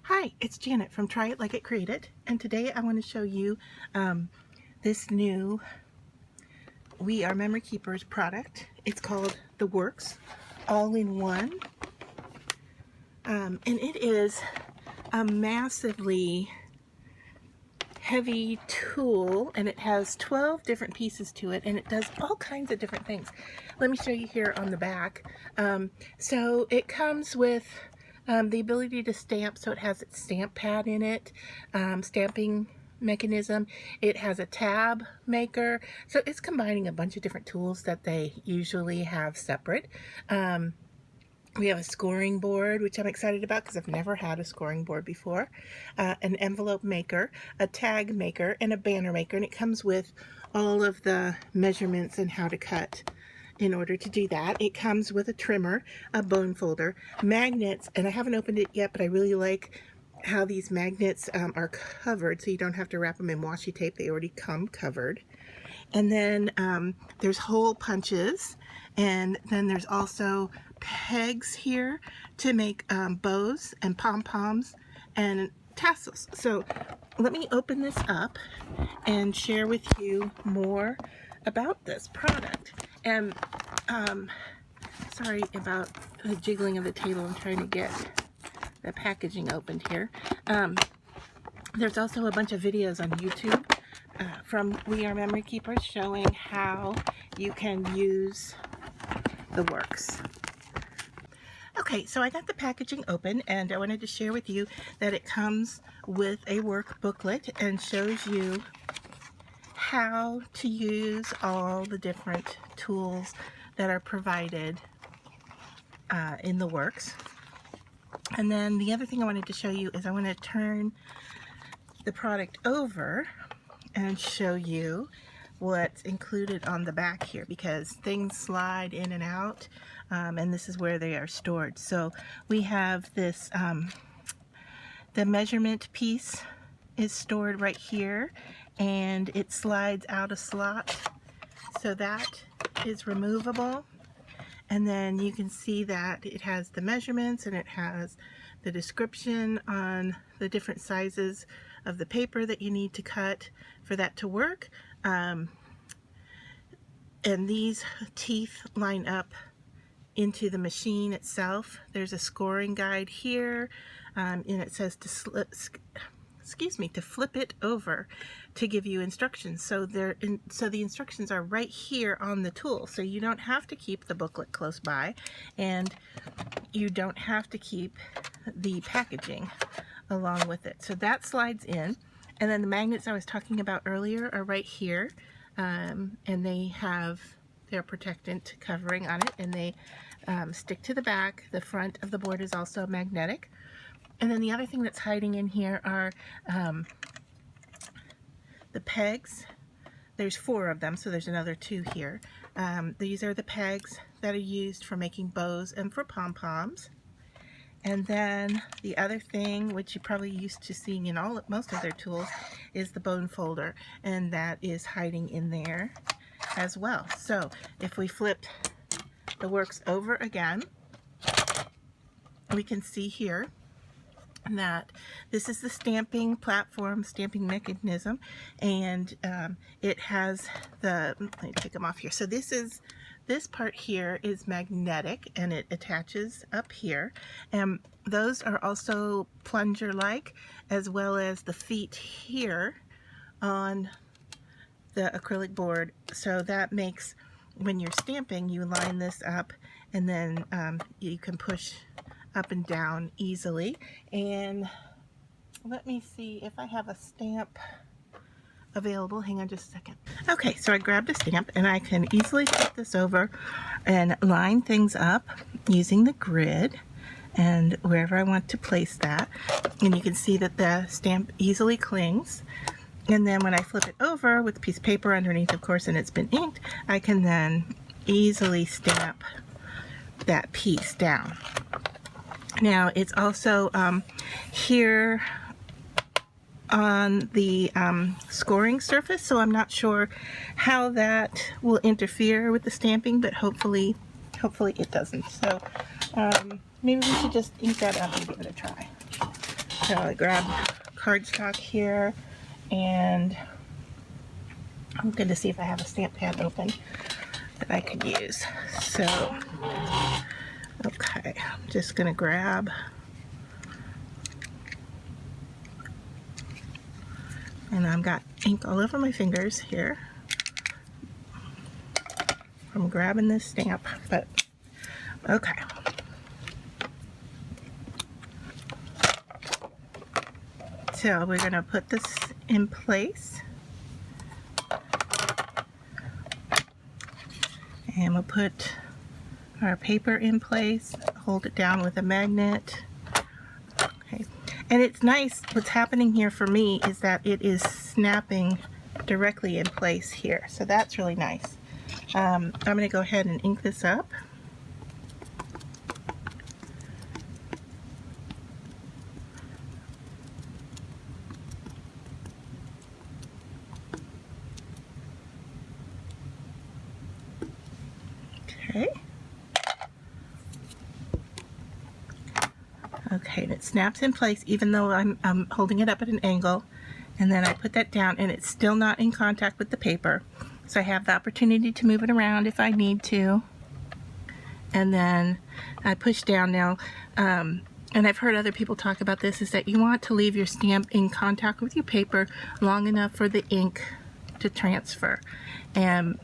Hi, it's Janet from Try It Like It Create It, and today I want to show you this new We Are Memory Keepers product. It's called The Works All-in-One, and it is a massively heavy tool, and it has 12 different pieces to it, and it does all kinds of different things. Let me show you here on the back. So it comes with the ability to stamp, so it has its stamp pad in it, stamping mechanism. It has a tab maker, so it's combining a bunch of different tools that they usually have separate. We have a scoring board, which I'm excited about because I've never had a scoring board before, an envelope maker, a tag maker, and a banner maker, and it comes with all of the measurements and how to cut in order to do that. It comes with a trimmer, a bone folder, magnets, and I haven't opened it yet, but I really like how these magnets are covered, so you don't have to wrap them in washi tape. They already come covered. And then there's hole punches, and then there's also pegs here to make bows and pom-poms and tassels. So let me open this up and share with you more about this product. And sorry about the jiggling of the table. I'm trying to get the packaging opened here. There's also a bunch of videos on YouTube from We Are Memory Keepers showing how you can use the works. Okay, so I got the packaging open, and I wanted to share with you that it comes with a work booklet and shows you how to use all the different tools that are provided in the works. And then the other thing I wanted to show you is I want to turn the product over and show you what's included on the back here, because things slide in and out, and this is where they are stored. So we have this, the measurement piece is stored right here, and it slides out a slot, so that is removable. And then you can see that it has the measurements, and it has the description on the different sizes of the paper that you need to cut for that to work. And these teeth line up into the machine itself. There's a scoring guide here, and it says to flip it over to give you instructions. So so the instructions are right here on the tool, so you don't have to keep the booklet close by, and you don't have to keep the packaging along with it. So that slides in, and then the magnets I was talking about earlier are right here, and they have their protectant covering on it, and they stick to the back. The front of the board is also magnetic. And then the other thing that's hiding in here are the pegs. There's 4 of them, so there's another 2 here. These are the pegs that are used for making bows and for pom-poms. And then the other thing, which you're probably used to seeing in most of their tools, is the bone folder, and that is hiding in there as well. So if we flip the works over again, we can see here that this is the stamping platform, stamping mechanism, and it has the, let me take them off here. So this part here is magnetic, and it attaches up here, and those are also plunger-like, as well as the feet here on the acrylic board. So that makes, when you're stamping, you line this up, and then you can push up and down easily. And let me see if I have a stamp available. Hang on just a second. Okay, so I grabbed a stamp, and I can easily flip this over and line things up using the grid and wherever I want to place that. And you can see that the stamp easily clings. And then when I flip it over with a piece of paper underneath, of course, and it's been inked, I can then easily stamp that piece down. Now it's also here on the scoring surface, so I'm not sure how that will interfere with the stamping, but hopefully it doesn't. So maybe we should just ink that up and give it a try. So I grabbed cardstock here, and I'm going to see if I have a stamp pad open that I could use. So, okay, I'm just going to grab, and I've got ink all over my fingers here from grabbing this stamp, but okay. So we're going to put this in place, and we'll put our paper in place, hold it down with a magnet. Okay. And it's nice, what's happening here for me is that it is snapping directly in place here, so that's really nice. I'm going to go ahead and ink this up. Okay. Okay, and it snaps in place even though I'm holding it up at an angle, and then I put that down and it's still not in contact with the paper, so I have the opportunity to move it around if I need to. And then I push down now, and I've heard other people talk about this, is that you want to leave your stamp in contact with your paper long enough for the ink to transfer, and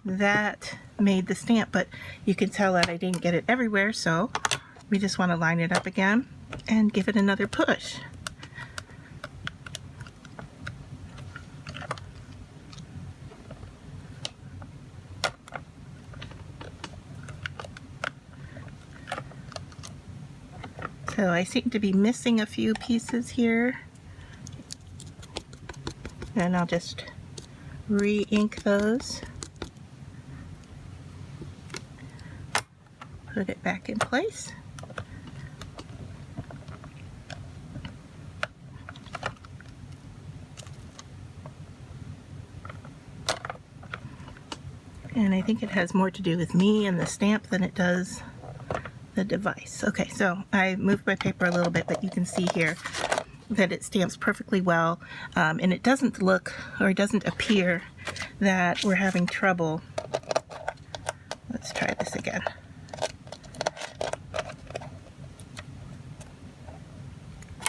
that made the stamp, but you can tell that I didn't get it everywhere, so we just want to line it up again and give it another push. So I seem to be missing a few pieces here, and I'll just re-ink those. Put it back in place. And I think it has more to do with me and the stamp than it does the device. Okay, so I moved my paper a little bit, but you can see here that it stamps perfectly well, and it doesn't look, or it doesn't appear that we're having trouble. Let's try this again.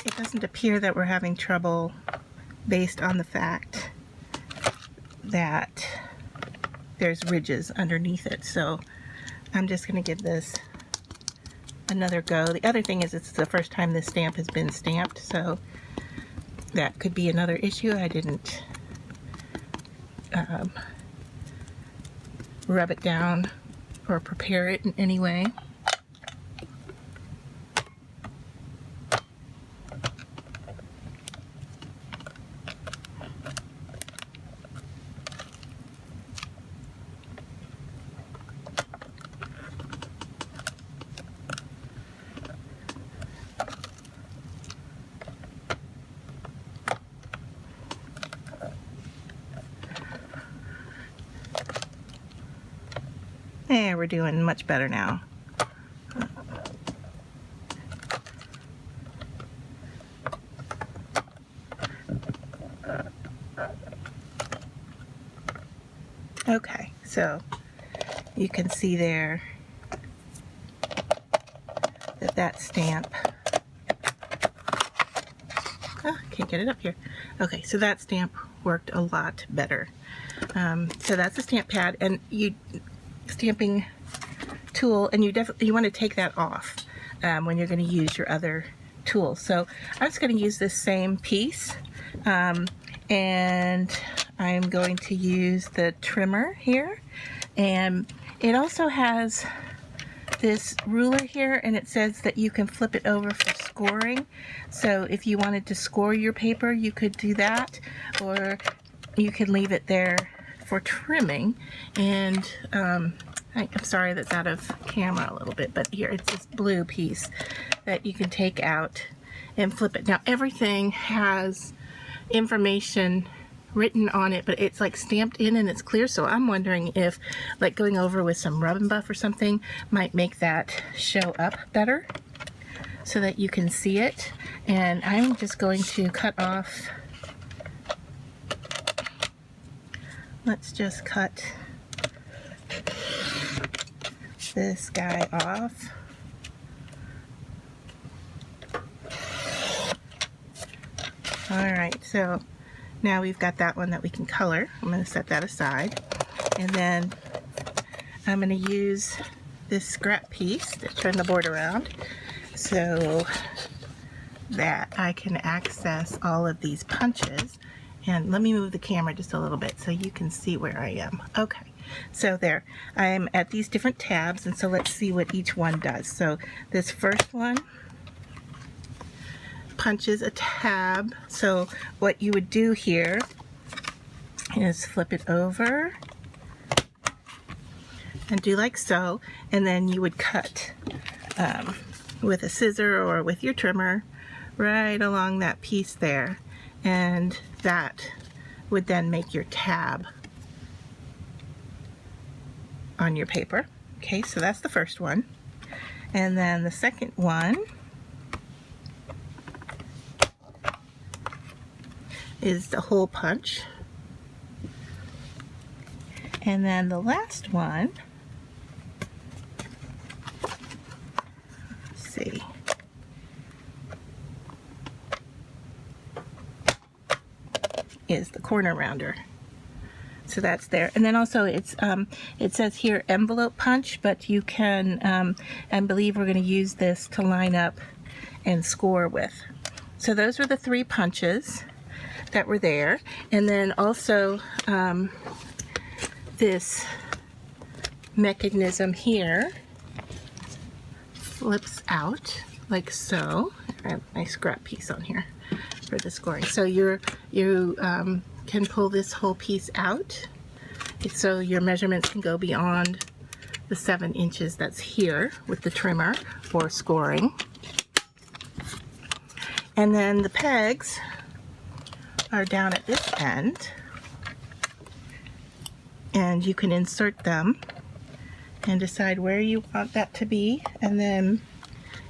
It doesn't appear that we're having trouble based on the fact that there's ridges underneath it. So I'm just going to give this another go. The other thing is it's the first time this stamp has been stamped, so that could be another issue. I didn't rub it down or prepare it in any way. Yeah, we're doing much better now. Okay, so you can see there that that stamp, can't get it up here. Okay, so that stamp worked a lot better. So that's a stamp pad, and stamping tool, and you want to take that off when you're going to use your other tools. So I'm just going to use this same piece, and I'm going to use the trimmer here, and it also has this ruler here, and it says that you can flip it over for scoring. So if you wanted to score your paper, you could do that, or you could leave it there for trimming. And I'm sorry that's out of camera a little bit, but here it's this blue piece that you can take out and flip it. Now everything has information written on it, but it's like stamped in and it's clear, so I'm wondering if like going over with some rub and buff or something might make that show up better. so that you can see it. And I'm just going to cut off, let's just cut this guy off. Alright, so now we've got that one that we can color. I'm going to set that aside. And then I'm going to use this scrap piece to turn the board around so that I can access all of these punches. And let me move the camera just a little bit so you can see where I am. Okay, so there, I'm at these different tabs, and so let's see what each one does. So this first one punches a tab. So what you would do here is flip it over and do like so, and then you would cut with a scissor or with your trimmer right along that piece there, and that would then make your tab on your paper. Okay, so that's the first one. And then the second one is the hole punch. And then the last one, let's see, is the corner rounder. So that's there. And then also it's it says here envelope punch, but you can I believe we're going to use this to line up and score with. So those were the 3 punches that were there. And then also this mechanism here flips out like so. I have a nice scrap piece on here for the scoring. So you can pull this whole piece out so your measurements can go beyond the 7 inches that's here with the trimmer for scoring. And then the pegs are down at this end, and you can insert them and decide where you want that to be. And then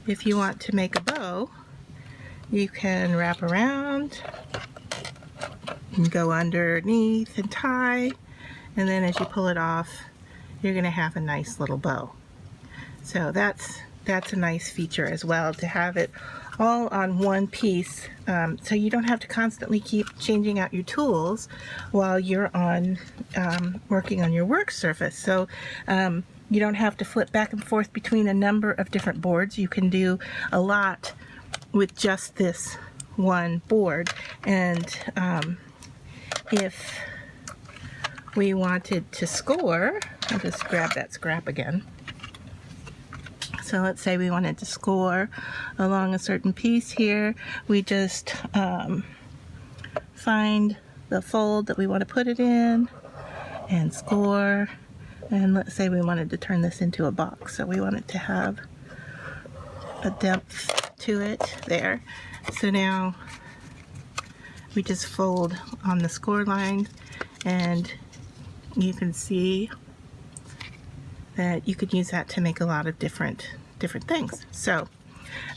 if you want to make a bow, you can wrap around and go underneath and tie, and then as you pull it off, you're going to have a nice little bow. So that's a nice feature as well, to have it all on one piece, so you don't have to constantly keep changing out your tools while you're on working on your work surface. So you don't have to flip back and forth between a number of different boards. You can do a lot with just this one board. And if we wanted to score, I'll just grab that scrap again. So let's say we wanted to score along a certain piece here. We just find the fold that we want to put it in and score. And let's say we wanted to turn this into a box. So we want it to have a depth to it there. So now we just fold on the score line, and you can see that you could use that to make a lot of different things. So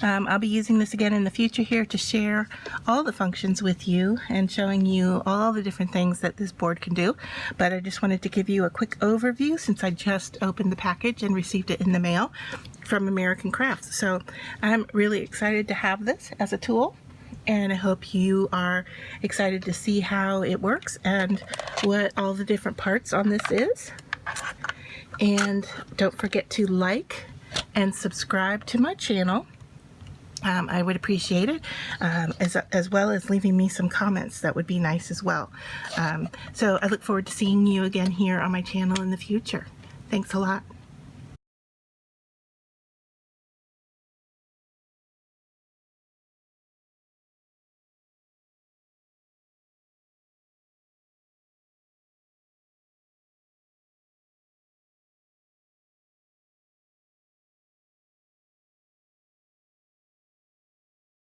I'll be using this again in the future here to share all the functions with you and showing you all the different things that this board can do. But I just wanted to give you a quick overview since I just opened the package and received it in the mail from American Crafts. So I'm really excited to have this as a tool, and I hope you are excited to see how it works and what all the different parts on this is. And don't forget to like and subscribe to my channel. I would appreciate it, as well as leaving me some comments. That would be nice as well. So I look forward to seeing you again here on my channel in the future. Thanks a lot.